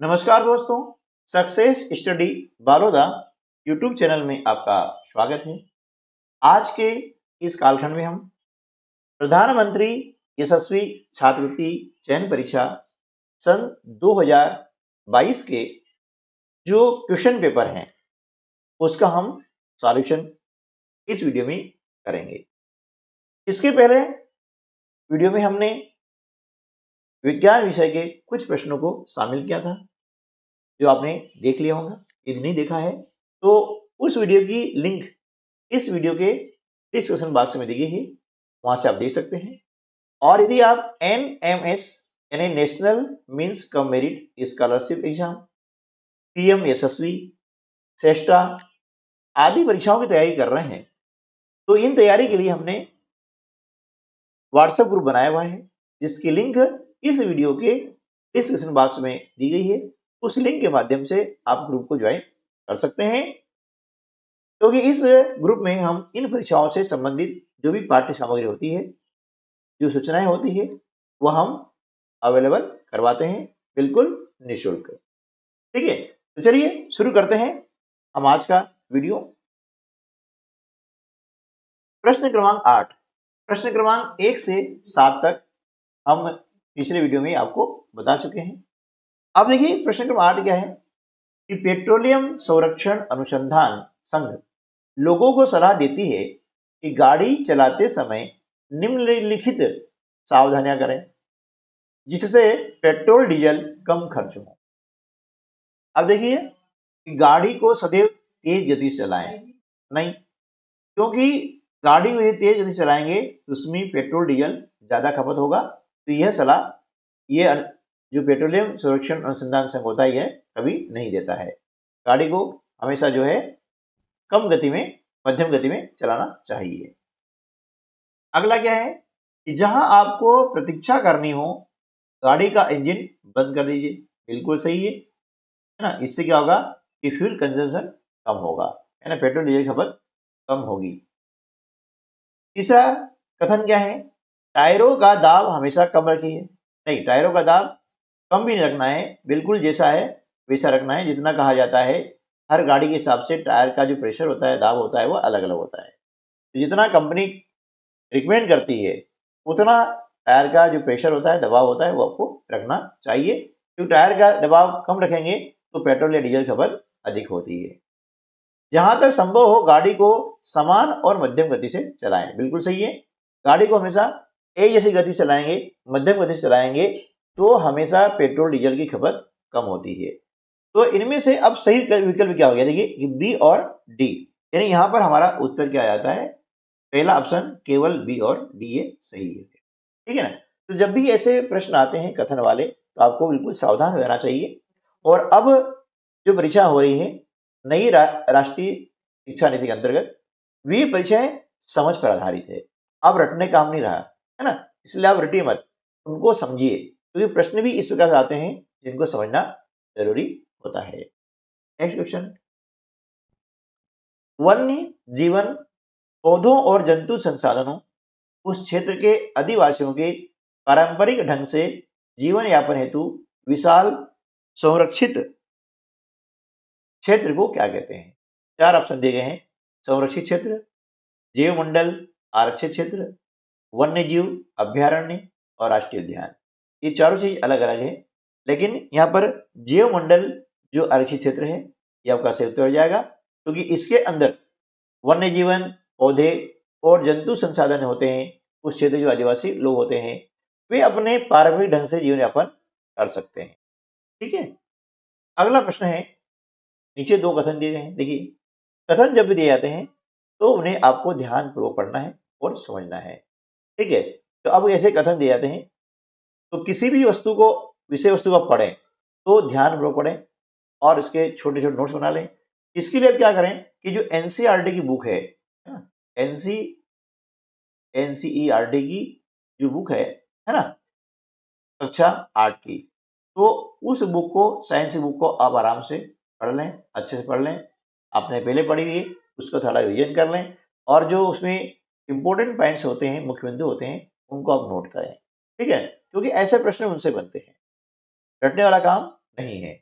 नमस्कार दोस्तों, success study Baloda YouTube channel में आपका स्वागत है। आज के इस कालखंड में हम प्रधानमंत्री यशस्वी छात्रवृत्ति चयन परीक्षा सन 2022 के जो क्वेश्चन पेपर हैं उसका हम सॉल्यूशन इस वीडियो में करेंगे। इसके पहले वीडियो में हमने विज्ञान विषय के कुछ प्रश्नों को शामिल किया था जो आपने देख लिया होगा। यदि नहीं देखा है तो उस वीडियो की लिंक इस वीडियो के डिस्क्रिप्शन बॉक्स में दी गई है, वहां से आप देख सकते हैं। और यदि आप NMS यानी national means cum merit scholarship exam, PM यशस्वी, श्रेष्ठा आदि परीक्षाओं की तैयारी कर रहे हैं तो इन तैयारी के लिए हमने व्हाट्सएप ग्रुप बनाया हुआ है जिसकी लिंक इस वीडियो के डिस्क्रिप्शन बॉक्स में दी गई है। उस लिंक के माध्यम से आप ग्रुप को ज्वाइन कर सकते हैं, क्योंकि इस ग्रुप में हम इन परीक्षाओं से संबंधित जो भी पाठ्य सामग्री होती है, जो सूचनाएं होती है, वह हम अवेलेबल करवाते हैं बिल्कुल निःशुल्क। ठीक है, तो चलिए शुरू करते हैं हम आज का वीडियो। प्रश्न क्रमांक 8, प्रश्न क्रमांक 1 से 7 तक हम पिछले वीडियो में आपको बता चुके हैं। अब देखिए प्रश्न क्रमांक 8 क्या है कि पेट्रोलियम संरक्षण अनुसंधान संघ लोगों को सलाह देती है कि गाड़ी चलाते समय निम्नलिखित सावधानियां करें जिससे पेट्रोल डीजल कम खर्च हो। अब देखिए कि गाड़ी को सदैव तेज गति से चलाएं नहीं, क्योंकि गाड़ी को तेज गति से चलाएंगे तो उसमें पेट्रोल डीजल ज्यादा खपत होगा। तो यह सलाह ये जो पेट्रोलियम संरक्षण अनुसंधान संघ होता है कभी नहीं देता है। गाड़ी को हमेशा जो है कम गति में, मध्यम गति में चलाना चाहिए। अगला क्या है कि जहां आपको प्रतीक्षा करनी हो गाड़ी का इंजन बंद कर दीजिए। बिल्कुल सही है ना। इससे क्या होगा कि फ्यूल कंजम्पशन कम होगा, है ना, पेट्रोल डीजल खपत कम होगी। तीसरा कथन क्या है, टायरों का दाब हमेशा कम रखिए। नहीं, टायरों का दाब कम भी नहीं रखना है, बिल्कुल जैसा है वैसा रखना है जितना कहा जाता है। हर गाड़ी के हिसाब से टायर का जो प्रेशर होता है, दाब होता है, वो अलग अलग होता है। तो जितना कंपनी रिकमेंड करती है उतना टायर का जो प्रेशर होता है, दबाव होता है, वो आपको रखना चाहिए। क्योंकि टायर का दबाव कम रखेंगे तो पेट्रोल या डीजल खपत अधिक होती है। जहां तक संभव हो गाड़ी को समान और मध्यम गति से चलाएं। बिल्कुल सही है, गाड़ी को हमेशा एक जैसी गति से चलाएंगे, मध्यम गति से चलाएंगे तो हमेशा पेट्रोल डीजल की खपत कम होती है। तो इनमें से अब सही विकल्प क्या हो गया, देखिए कि बी और डी, यानी यहां पर हमारा उत्तर क्या आ जाता है, पहला ऑप्शन केवल बी और डी ये सही है। ठीक है ना। तो जब भी ऐसे प्रश्न आते हैं कथन वाले तो आपको बिल्कुल सावधान रहना चाहिए। और अब जो परीक्षा हो रही है नई राष्ट्रीय शिक्षा नीति के अंतर्गत, वे परीक्षाएं समझ पर आधारित है। अब रटने काम नहीं रहा, है ना, इसलिए आप रटिए मत, उनको समझिए, क्योंकि प्रश्न भी इस प्रकार से आते हैं जिनको समझना जरूरी होता है। नेक्स्ट क्वेश्चन, वन्य जीवन, पौधों और जंतु संसाधनों उस क्षेत्र के आदिवासियों के पारंपरिक ढंग से जीवन यापन हेतु विशाल संरक्षित क्षेत्र को क्या कहते हैं। 4 ऑप्शन दिए गए हैं, संरक्षित क्षेत्र, जैव मंडल, आरक्षित क्षेत्र, वन्य जीव अभ्यारण्य और राष्ट्रीय उद्यान। ये चारों चीज अलग अलग है, लेकिन यहाँ पर जैव मंडल जो आरक्षित क्षेत्र है ये आपका सही उत्तर हो जाएगा, क्योंकि इसके अंदर वन्य जीवन, पौधे और जंतु संसाधन होते हैं। उस क्षेत्र जो आदिवासी लोग होते हैं वे अपने पारंपरिक ढंग से जीवन यापन कर सकते हैं। ठीक है, अगला प्रश्न है, नीचे 2 कथन दिए गए हैं। देखिए कथन जब भी दिए जाते हैं तो उन्हें आपको ध्यानपूर्वक पढ़ना है और समझना है। ठीक है, तो अब ऐसे कथन दिए जाते हैं तो किसी भी वस्तु को, विषय वस्तु को पढ़ें तो ध्यानपूर्वक पढ़ें और इसके छोटे छोटे नोट्स बना लें। इसके लिए अब क्या करें कि जो NCERT की बुक है ना, NCERT की जो बुक है ना, कक्षा 8 की, तो उस बुक को, साइंस की बुक को आप आराम से पढ़ लें, अच्छे से पढ़ लें। आपने पहले पढ़ी हुई उसको थोड़ा रिवीजन कर लें और जो उसमें इंपॉर्टेंट पॉइंट्स होते हैं, मुख्य बिंदु होते हैं, उनको आप नोट करें। ठीक है, क्योंकि ऐसे प्रश्न उनसे बनते हैं, रटने वाला काम नहीं है।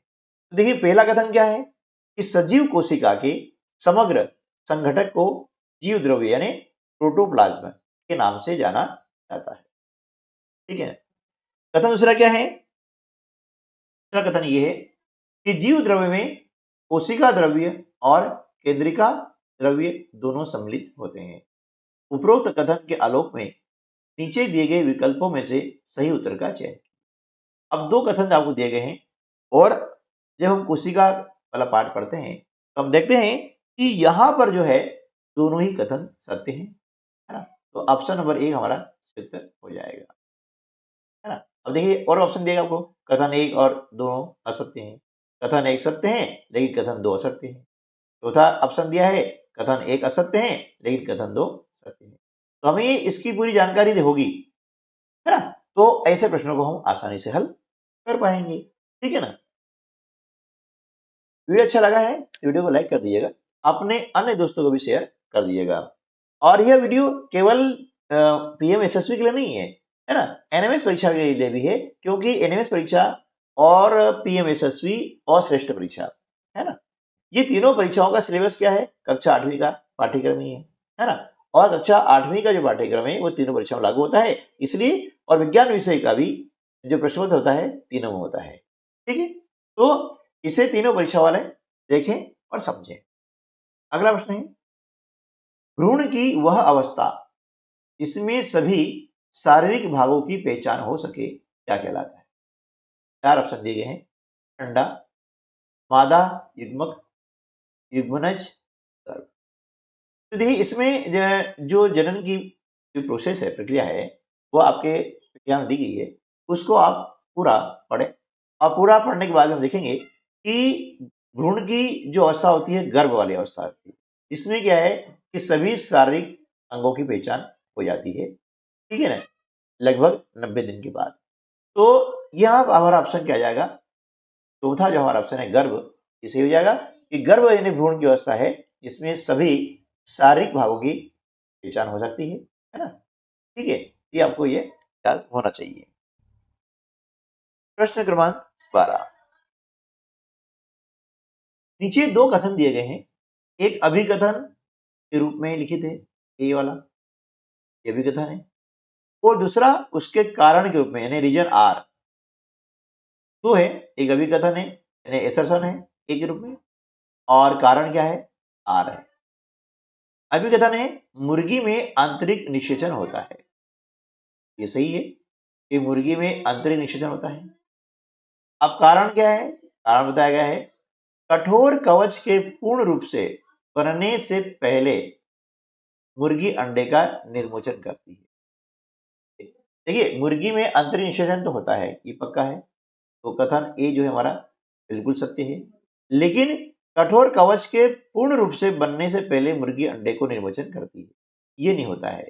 तो देखिए पहला कथन क्या है कि सजीव कोशिका के समग्र संघटक को जीव द्रव्य यानी प्रोटोप्लाज्म के नाम से जाना जाता है। ठीक है। कथन दूसरा क्या है? दूसरा कथन ये है कि जीव द्रव्य में कोशिका द्रव्य और केंद्रिका द्रव्य दोनों सम्मिलित होते हैं। उपरोक्त कथन के आलोक में नीचे दिए गए विकल्पों में से सही उत्तर का चयन। अब दो कथन आपको दिए गए हैं और जब हम कोशिका वाला पाठ पढ़ते हैं तो हम देखते हैं कि यहां पर जो है दोनों ही कथन सत्य हैं, है ना। तो ऑप्शन नंबर 1 हमारा सही उत्तर हो जाएगा, है ना। अब देखिए और ऑप्शन दिएगा आपको, कथन 1 और दोनों असत्य हैं, कथन 1 सत्य है लेकिन कथन 2 असत्य है। चौथा ऑप्शन दिया है कथन 1 असत्य है लेकिन कथन 2 सत्य है। तो हमें इसकी पूरी जानकारी होगी, है ना। तो ऐसे प्रश्नों को हम आसानी से हल कर पाएंगे। ठीक है ना। वीडियो अच्छा लगा है तो वीडियो को लाइक कर दीजिएगा, अपने अन्य दोस्तों को भी शेयर कर दीजिएगा। और यह वीडियो केवल पीएम एसएसबी के लिए नहीं है ना, एनएमएस परीक्षा के लिए भी है, क्योंकि एनएमएस परीक्षा और पीएम एसएसबी और श्रेष्ठ परीक्षा, है ना, ये तीनों परीक्षाओं का सिलेबस क्या है? कक्षा 8वीं का पाठ्यक्रम ही है ना। और कक्षा 8वीं का जो पाठ्यक्रम है वो तीनों परीक्षाओं में लागू होता है, इसलिए और विज्ञान विषय का भी जो प्रश्न पत्र होता है तीनों में होता है। ठीक है, तो इसे तीनों परीक्षा वाले देखें और समझें। अगला प्रश्न है, भ्रूण की वह अवस्था इसमें सभी शारीरिक भागों की पहचान हो सके क्या कहलाता है? 4 ऑप्शन दिए गए हैं, अंडा, मादा, युग्मक, युग्मनज, गर्भ। तो देखिए इसमें जो जनन की जो प्रोसेस है, प्रक्रिया है, वो आपके यहाँ दी गई है, उसको आप पूरा पढ़ें और पूरा पढ़ने के बाद हम देखेंगे कि भ्रूण की जो अवस्था होती है गर्भ वाली अवस्था होती है, इसमें क्या है कि सभी शारीरिक अंगों की पहचान हो जाती है। ठीक है ना, लगभग 90 दिन के बाद। तो यहाँ हमारा ऑप्शन क्या आ जाएगा? चौथा जो हमारा ऑप्शन है गर्भ, इसे हो जाएगा कि गर्भ यानी भ्रूण की अवस्था है जिसमें सभी शारीरिक भागों की पहचान हो सकती है ना। ठीक है, ये आपको ये याद होना चाहिए। प्रश्न क्रमांक 12, नीचे दो कथन दिए गए हैं, एक अभिकथन के रूप में लिखित है, ए वाला ये अभिकथन है, और दूसरा उसके कारण के रूप में यानी रीजन आर। दो है, एक अभिकथन है यानी एसर्शन है ए के रूप में, और कारण क्या है? आर है। अभिकथन है मुर्गी में आंतरिक निषेचन होता है, ये सही है कि मुर्गी में आंतरिक निषेचन होता है। अब कारण क्या है? कारण बताया गया है कठोर कवच के पूर्ण रूप से बनने से पहले मुर्गी अंडे का निर्मोचन करती है। देखिए मुर्गी में आंतरिक निषेचन तो होता है, ये पक्का है, तो कथन ए जो है हमारा बिल्कुल सत्य है। लेकिन कठोर कवच के पूर्ण रूप से बनने से पहले मुर्गी अंडे को निर्मोचन करती है, ये नहीं होता है।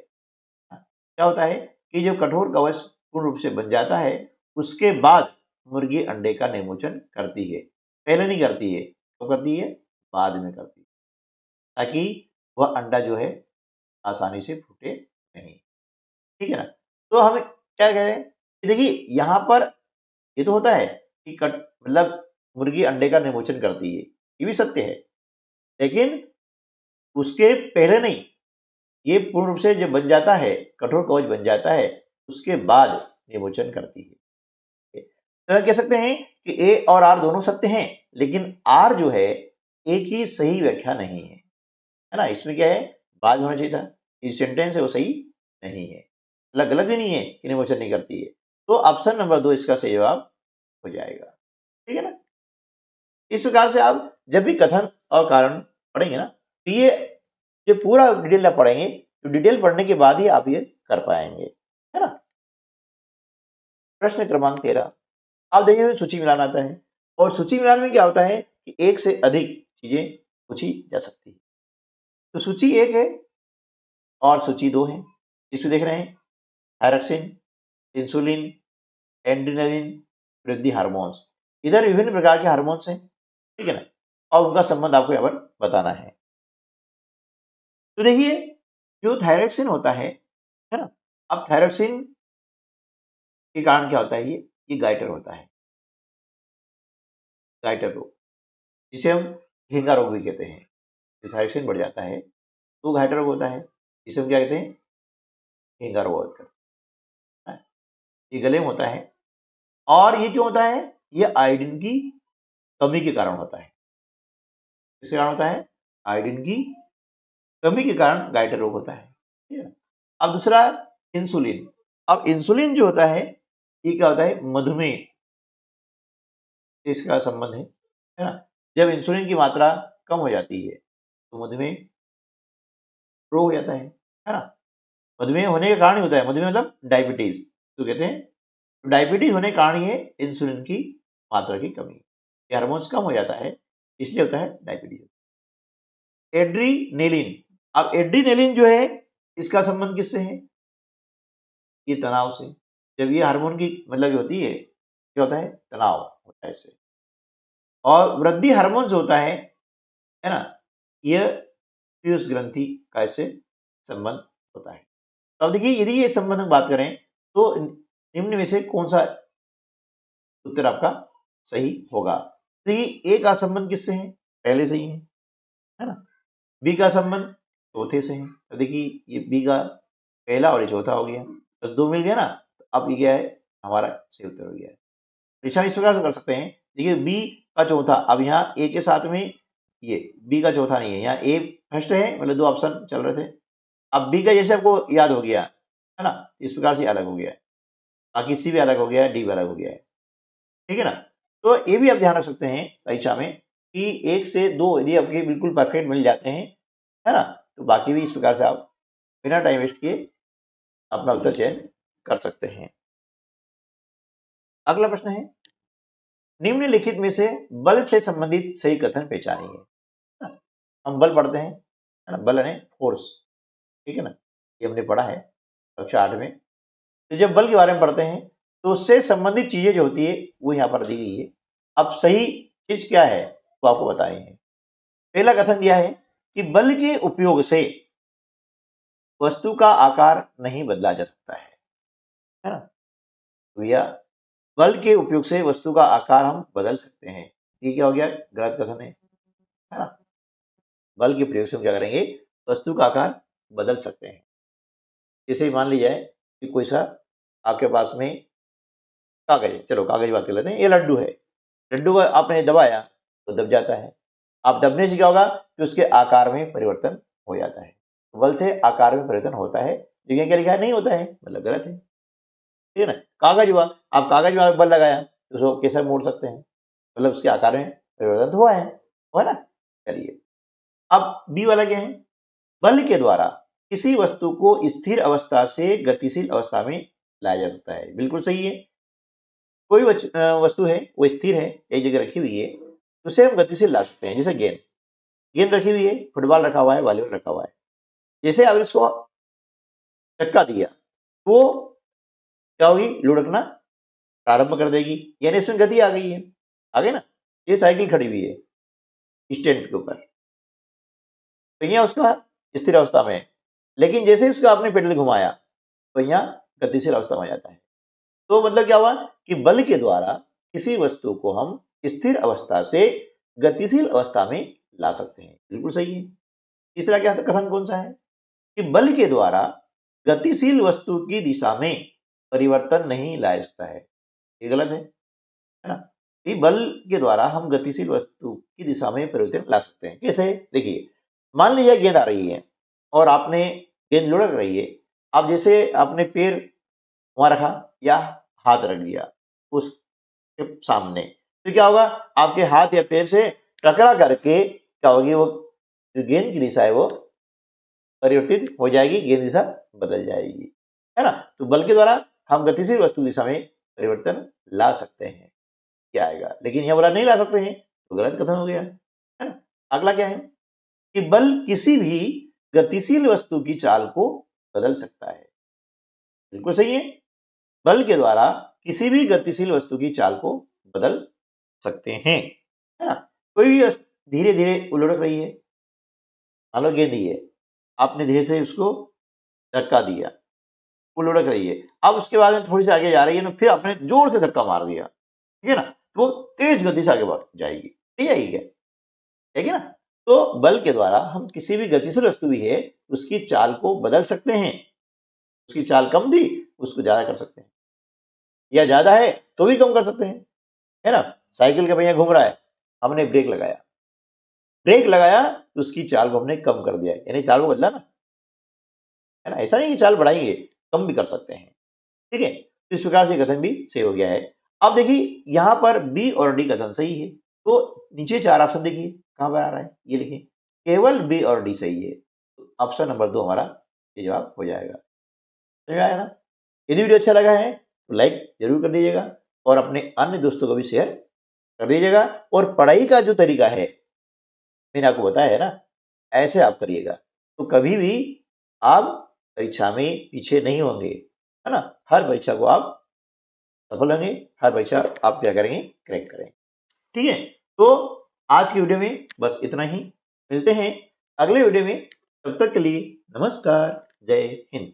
क्या होता है कि जब कठोर कवच पूर्ण रूप से बन जाता है उसके बाद मुर्गी अंडे का निर्मोचन करती है, पहले नहीं करती है। तो करती है, बाद में करती है, ताकि वह अंडा जो है आसानी से फूटे नहीं। ठीक है ना। तो हम क्या कह रहे हैं कि देखिए यहाँ पर ये तो होता है कि मतलब मुर्गी अंडे का निर्मोचन करती है, ये भी सत्य है, लेकिन उसके पहले नहीं, ये पूर्ण रूप से जब बन जाता है, कठोर कवच बन जाता है, उसके बाद निर्मोचन करती है। तो कह सकते हैं कि ए और आर दोनों सत्य हैं, लेकिन आर जो है ए की सही व्याख्या नहीं है ना। इसमें क्या है, बाद में होना चाहिए था, ये सेंटेंस है वो सही नहीं है, मतलब गलत भी नहीं है कि निर्मोचन नहीं करती है। तो ऑप्शन नंबर 2 इसका सही जवाब हो जाएगा। ठीक है ना। इस प्रकार से आप जब भी कथन और कारण पढ़ेंगे ना, तो ये जो पूरा डिटेल आप पढ़ेंगे, तो डिटेल पढ़ने के बाद ही आप ये कर पाएंगे, है ना। प्रश्न क्रमांक 13, आप देखिए सूची मिलान आता है, और सूची मिलान में क्या होता है कि एक से अधिक चीजें पूछी जा सकती है। तो सूची 1 है और सूची 2 है, इसमें देख रहे हैं थायरॉक्सिन, इंसुलिन, एड्रेनालिन, वृद्धि हार्मोन्स, इधर विभिन्न प्रकार के हार्मोन्स हैं। ठीक है ना, और उनका संबंध आपको यहाँ पर बताना है। तो देखिए जो थायरॉक्सिन होता है ना, अब थायरॉक्सिन के कारण क्या होता है, ये गाइटर होता है। गाइटर रोग, जिसे हम घेंगा रोग भी कहते हैं। थायरॉक्सिन बढ़ जाता है तो गाइटर रोग होता है, जिसे हम क्या कहते हैं, घेंगा रोग करते हैं। ये गले में होता है और ये क्यों होता है, ये आयोडीन की कमी के कारण होता है। किसके कारण होता है, आयोडीन की कमी के कारण गाइटर रोग होता है, ठीक है। अब दूसरा इंसुलिन। अब इंसुलिन जो होता है ये क्या होता है, मधुमेह, इसका संबंध है ना। जब इंसुलिन की मात्रा कम हो जाती है तो मधुमेह रोग हो जाता है ना। मधुमेह होने के कारण ही होता है, मधुमेह मतलब डायबिटीज तो कहते हैं। तो डायबिटीज होने के कारण ये इंसुलिन की मात्रा की कमी, हार्मोन्स कम हो जाता है, इसलिए होता है डायबिटीज। एड्रीनेलिन। अब एड्रीनेलिन जो है इसका संबंध किससे है, ये तनाव से। जब ये हार्मोन की मतलब होती है, क्या होता है, तनाव होता है इससे। और वृद्धि हार्मोन जो होता है ना, यह पीयूष ग्रंथि का इससे संबंध होता है। तो अब देखिए, यदि ये संबंध हम बात करें तो निम्न में से कौन सा उत्तर आपका सही होगा। तो ये ए का संबंध किससे है, पहले से ही है ना। बी का संबंध चौथे से है, तो देखिए ये बी का पहला और ये चौथा हो गया, बस दो मिल गया ना। तो अब ये क्या है, हमारा सही उत्तर हो गया है। परीक्षा इस प्रकार से कर सकते हैं, देखिए बी का चौथा, अब यहाँ ए के साथ में ये बी का चौथा नहीं है, यहाँ ए फर्स्ट है, मतलब दो ऑप्शन चल रहे थे। अब बी का जैसे आपको याद हो गया है ना, इस प्रकार से अलग हो गया है, बाकी सी भी अलग हो गया है, डी भी अलग हो गया है, ठीक है ना। तो ये भी आप ध्यान रख सकते हैं परीक्षा में कि एक से दो यदि आपके बिल्कुल परफेक्ट मिल जाते हैं, है ना, तो बाकी भी इस प्रकार से आप बिना टाइम वेस्ट किए अपना उत्तर चयन कर सकते हैं। अगला प्रश्न है, निम्नलिखित में से बल से संबंधित सही कथन पहचानिए। हम बल पढ़ते हैं, है ना, बल यानी फोर्स, ठीक है ना, ये हमने पढ़ा है कक्षा 8 में। तो जब बल के बारे में पढ़ते हैं तो उससे संबंधित चीजें जो होती है वो यहाँ पर दी गई है। अब सही चीज क्या है वो आपको बतानी है। पहला कथन दिया है कि बल के उपयोग से वस्तु का आकार नहीं बदला जा सकता है ना। तो यह बल के उपयोग से वस्तु का आकार हम बदल सकते हैं, ये क्या हो गया, गलत कथन है ना। बल के प्रयोग से हम क्या करेंगे, वस्तु का आकार बदल सकते हैं। जैसे मान लीजिए कि कोई सा आपके पास में कागज है, चलो कागज की बात कर लेते हैं, ये लड्डू है, लड्डू को आपने दबाया तो दब जाता है। आप दबने से क्या होगा कि उसके आकार में परिवर्तन हो जाता है। बल से आकार में परिवर्तन होता है, लेकिन क्या लिखा है, नहीं होता है, मतलब गलत है, ठीक है ना। कागज हुआ, आप कागज में बल लगाया तो उसको कैसे मोड़ सकते हैं, मतलब उसके आकार में परिवर्तन तो हुआ है ना। चलिए अब बी वाला क्या है, बल के द्वारा किसी वस्तु को स्थिर अवस्था से गतिशील अवस्था में लाया जा सकता है, बिल्कुल सही है। कोई वस्तु है वो स्थिर है, एक जगह रखी हुई है, तो उसे हम गतिशील ला सकते हैं। जैसे गेंद, गेंद रखी हुई है, फुटबॉल रखा हुआ है, वॉलीबॉल रखा हुआ है, जैसे अगर इसको धक्का दिया वो क्या होगी, लुढ़कना प्रारंभ कर देगी, यानी इसमें गति आ गई है, आ गई ना। ये साइकिल खड़ी हुई है स्टैंड के ऊपर, तो यहाँ उसका स्थिर अवस्था में है, लेकिन जैसे उसका आपने पेडल घुमाया तो यहाँ गतिशील अवस्था में आ जाता है। तो मतलब क्या हुआ कि बल के द्वारा किसी वस्तु को हम स्थिर अवस्था से गतिशील अवस्था में ला सकते हैं, बिल्कुल सही है। तीसरा क्या था, कथन कौन सा है कि बल के द्वारा गतिशील वस्तु की दिशा में परिवर्तन नहीं लाया जाता है, ये गलत है ना। कि बल के द्वारा हम गतिशील वस्तु की दिशा में परिवर्तन ला सकते हैं, कैसे, देखिए मान लीजिए गेंद आ रही है और आपने गेंद लुढ़क रही है, आप जैसे आपने पैर वहां रखा या हाथ रख दिया उसके सामने, तो क्या होगा, आपके हाथ या पैर से टकरा करके क्या होगी, वो जो गेंद की दिशा है वो परिवर्तित हो जाएगी, गेंद दिशा बदल जाएगी, है ना। तो बल के द्वारा हम गतिशील वस्तु दिशा में परिवर्तन ला सकते हैं, क्या आएगा, लेकिन यह बोला नहीं ला सकते हैं, तो गलत कथन हो गया, है ना। अगला क्या है कि बल किसी भी गतिशील वस्तु की चाल को बदल सकता है, बिल्कुल सही है। बल के द्वारा किसी भी गतिशील वस्तु की चाल को बदल सकते हैं, है ना। कोई भी धीरे धीरे लुढ़क रही है, मान लो गेंद है, आपने धीरे से उसको धक्का दिया, वो लुढ़क रही है, अब उसके बाद में थोड़ी सी आगे जा रही है ना, फिर आपने जोर से धक्का मार दिया, ठीक है ना, वो तेज गति से आगे बढ़ जाएगी, ठीक है क्या, है कि ना। तो बल के द्वारा हम किसी भी गतिशील वस्तु भी है उसकी चाल को बदल सकते हैं। उसकी चाल कम थी, उसको ज्यादा कर सकते हैं, या ज्यादा है तो भी कम कर सकते हैं, है ना। साइकिल का पहिया घूम रहा है, हमने ब्रेक लगाया तो उसकी चाल को हमने कम कर दिया, यानी चाल को बदला ना, है ना। ऐसा नहीं कि चाल बढ़ाएंगे, कम भी कर सकते हैं, ठीक है। तो इस प्रकार से कथन भी सही हो गया है। अब देखिए यहां पर बी और डी कथन सही है, तो नीचे 4 ऑप्शन देखिए कहां पर आ रहा है, ये लिखिए केवल बी और डी सही है, तो ऑप्शन नंबर 2 हमारा ये जवाब हो जाएगा। समझ में आया ना। यदि वीडियो अच्छा लगा है तो लाइक जरूर कर दीजिएगा और अपने अन्य दोस्तों को भी शेयर कर दीजिएगा। और पढ़ाई का जो तरीका है मैंने आपको बताया है ना, ऐसे आप करिएगा तो कभी भी आप परीक्षा में पीछे नहीं होंगे, है ना। हर परीक्षा को आप सफल होंगे, हर परीक्षा आप क्या करेंगे, क्रैक करेंगे, ठीक है। तो आज की वीडियो में बस इतना ही, मिलते हैं अगले वीडियो में, तब तक के लिए नमस्कार, जय हिंद।